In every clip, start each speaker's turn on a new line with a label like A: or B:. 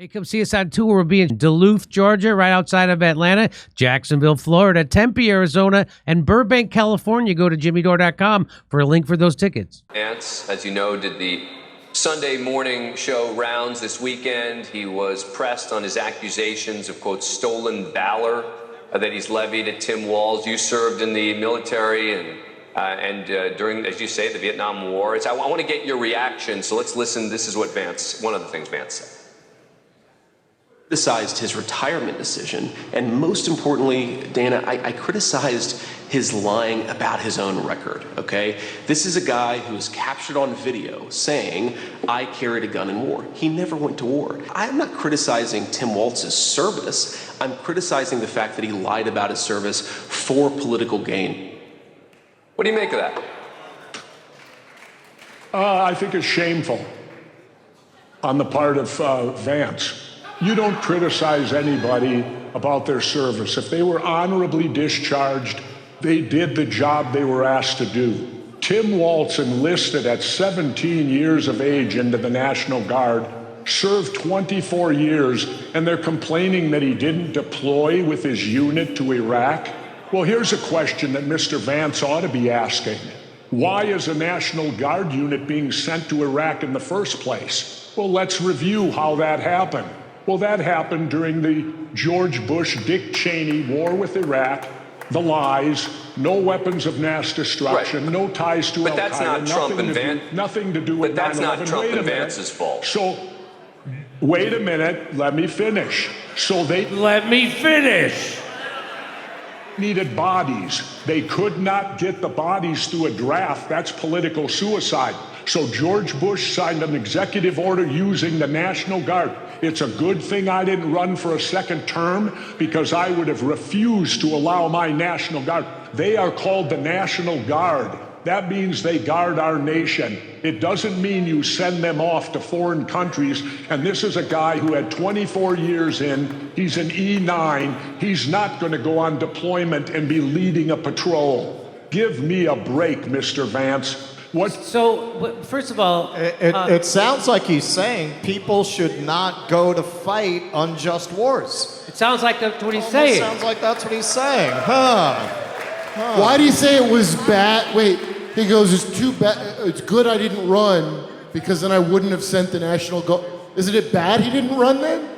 A: Hey, come see us on tour. We'll be in Duluth, Georgia, right outside of Atlanta, Jacksonville, Florida, Tempe, Arizona, and Burbank, California. Go to jimmydore.com for a link for those tickets.
B: Vance, as you know, did the Sunday morning show rounds this weekend. He was pressed on his accusations of, quote, stolen valor that he's levied at Tim Walz. You served in the military and during, as you say, the Vietnam War. I want to get your reaction, so let's listen. This is what one of the things Vance said.
C: Criticized his retirement decision, and most importantly, Dana, I criticized his lying about his own record, okay? This is a guy who was captured on video saying, I carried a gun in war. He never went to war. I'm not criticizing Tim Walz's service. I'm criticizing the fact that he lied about his service for political gain.
B: What do you make of that?
D: I think it's shameful on the part of Vance. You don't criticize anybody about their service. If they were honorably discharged, they did the job they were asked to do. Tim Walz enlisted at 17 years of age into the National Guard, served 24 years, and they're complaining that he didn't deploy with his unit to Iraq. Well, here's a question that Mr. Vance ought to be asking. Why is a National Guard unit being sent to Iraq in the first place? Well, let's review how that happened. Well, that happened during the George Bush-Dick Cheney war with Iraq, the lies, no weapons of mass destruction, right. No ties to Al-Qaeda.
B: But that's not Trump and Vance.
D: Nothing to do with 9/11.
B: But that's not Trump and Vance's fault.
D: So, wait a minute, let me finish.
A: Let me finish.
D: Needed bodies. They could not get the bodies through a draft. That's political suicide. So George Bush signed an executive order using the National Guard. It's a good thing I didn't run for a second term, because I would have refused to allow my National Guard. They are called the National Guard. That means they guard our nation. It doesn't mean you send them off to foreign countries. And this is a guy who had 24 years in. He's an E9. He's not going to go on deployment and be leading a patrol. Give me a break, Mr. Vance.
A: So, first of all...
E: It sounds like he's saying people should not go to fight unjust wars.
A: It sounds like that's what he's saying.
E: Sounds like that's what he's saying. Huh.
F: Why do you say it was bad? Wait, he goes, it's too bad. It's good I didn't run, because then I wouldn't have sent the National Guard. Isn't it bad he didn't run then?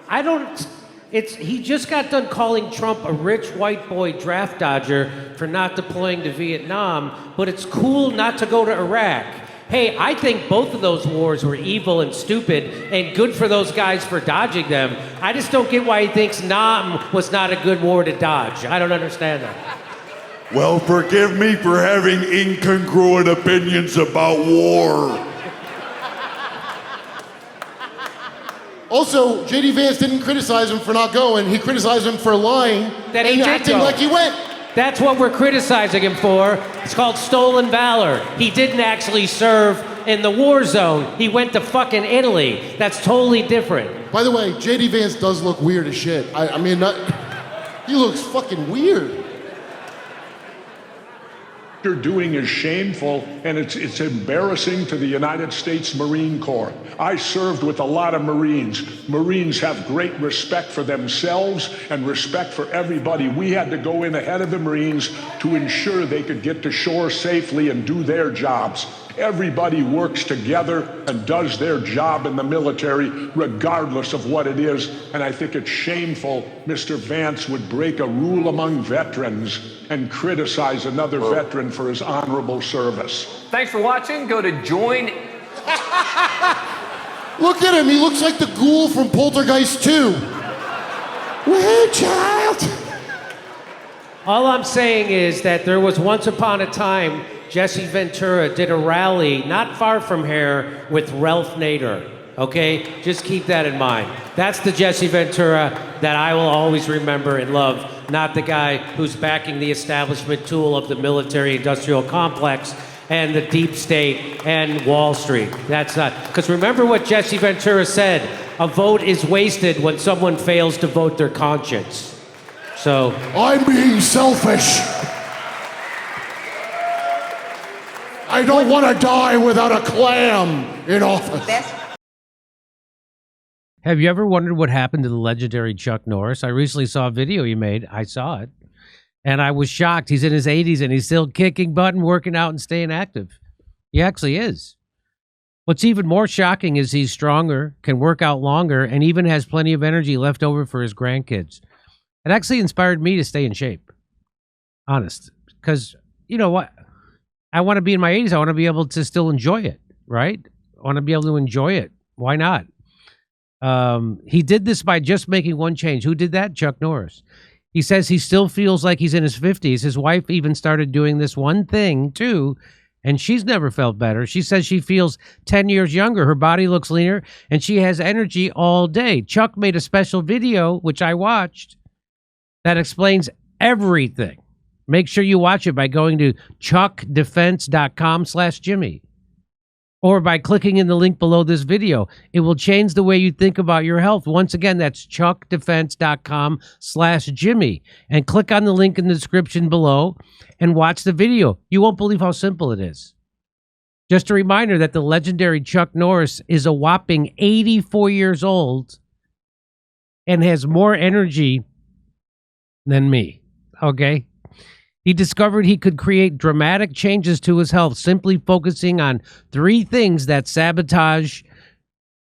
A: I don't... He just got done calling Trump a rich white boy draft dodger for not deploying to Vietnam, but it's cool not to go to Iraq. Hey, I think both of those wars were evil and stupid, and good for those guys for dodging them. I just don't get why he thinks Nam was not a good war to dodge. I don't understand that.
G: Well, forgive me for having incongruent opinions about war.
F: Also, J.D. Vance didn't criticize him for not going. He criticized him for lying and acting like he went.
A: That's what we're criticizing him for. It's called stolen valor. He didn't actually serve in the war zone. He went to fucking Italy. That's totally different.
F: By the way, J.D. Vance does look weird as shit. He looks fucking weird.
D: You're doing is shameful, and it's embarrassing to the United States Marine Corps. I served with a lot of Marines. Marines have great respect for themselves and respect for everybody. We had to go in ahead of the Marines to ensure they could get to shore safely and do their jobs. Everybody works together and does their job in the military, regardless of what it is. And I think it's shameful Mr. Vance would break a rule among veterans and criticize another veteran for his honorable service.
B: Thanks for watching. Go to join.
F: Look at him. He looks like the ghoul from Poltergeist 2. Hey, child.
A: All I'm saying is that there was once upon a time Jesse Ventura did a rally not far from here with Ralph Nader, okay? Just keep that in mind. That's the Jesse Ventura that I will always remember and love, not the guy who's backing the establishment tool of the military-industrial complex and the deep state and Wall Street. That's not... Because remember what Jesse Ventura said, a vote is wasted when someone fails to vote their conscience. So...
F: I'm being selfish. I don't want to die without a clam in office.
A: Have you ever wondered what happened to the legendary Chuck Norris? I recently saw a video he made. I saw it. And I was shocked. He's in his 80s and he's still kicking butt and working out and staying active. He actually is. What's even more shocking is he's stronger, can work out longer, and even has plenty of energy left over for his grandkids. It actually inspired me to stay in shape. Honest. Because, you know what? I want to be in my 80s. I want to be able to still enjoy it, right? I want to be able to enjoy it. Why not? He did this by just making one change. Who did that? Chuck Norris. He says he still feels like he's in his 50s. His wife even started doing this one thing, too, and she's never felt better. She says she feels 10 years younger. Her body looks leaner, and she has energy all day. Chuck made a special video, which I watched, that explains everything. Make sure you watch it by going to chuckdefense.com/Jimmy or by clicking in the link below this video. It will change the way you think about your health. Once again, that's chuckdefense.com/Jimmy. And click on the link in the description below and watch the video. You won't believe how simple it is. Just a reminder that the legendary Chuck Norris is a whopping 84 years old and has more energy than me, okay? He discovered he could create dramatic changes to his health simply focusing on 3 things that sabotage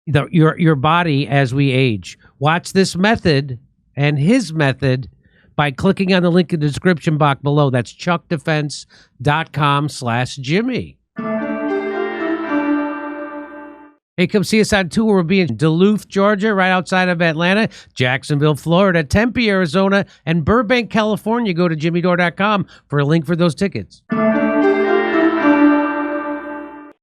A: your body as we age. Watch this method and his method by clicking on the link in the description box below. That's chuckdefense.com/Jimmy. Hey, come see us on tour. We'll be in Duluth, Georgia, right outside of Atlanta, Jacksonville, Florida, Tempe, Arizona, and Burbank, California. Go to jimmydore.com for a link for those tickets.